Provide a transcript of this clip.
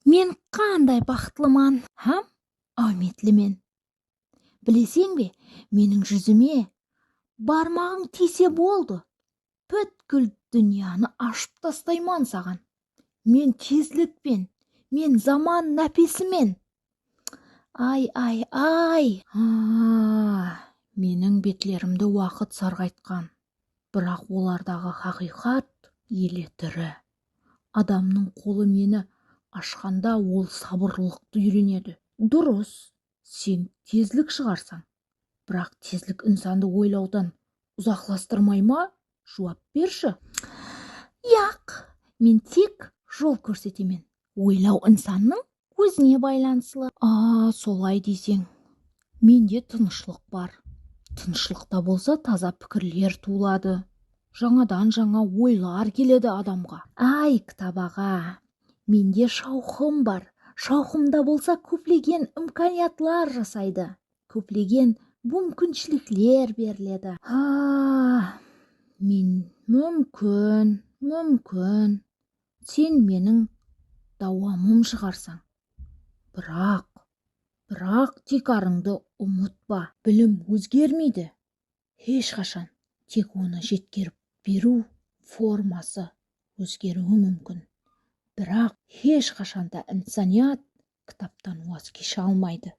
Мен қандай бақытлыман, һәм үмітлімін. Білесең бе, менің жүзіме бармағың тисе болды. Бүткіл дүнияны ашып тастайман саған. Мен тезлікпен, мен заман нәпесімен. Ай, менің бетлерімді уақыт сарғайтқан. Бірақ олардағы хақиқат еле тірі. Адамның қолы мені ашқанда ол сабырлықты үйренеді. Дұрыс, сен тезлік шығарсаң. Бірақ тезлік инсанды ойлаудан ұзақластырмай ма? Жауап берші. Яқ, мен тек жол көрсетемін. Ойлау инсанның өзіне байланысты. Солай дейсең. Менде тынышлық бар. Тынышлықта болса таза пікірлер туылады. Жаңадан жаңа ойлар келеді адамға. Ай, кітап аға, менде шаухым бар. Шаухымда болса көплеген имканиятлар жасайды. Көплеген мүмкіншіліктер беріледі. Мен мүмкін. Сен менің дауамым шығарсаң. Бірақ текарыңды ұмытпа. Білім өзгермейді. Ешқашан. Тек оны жеткеріп беру формасы өзгеруі мүмкін. Бірақ ешқашанда инсаният кітаптан уаз кеше алмайды.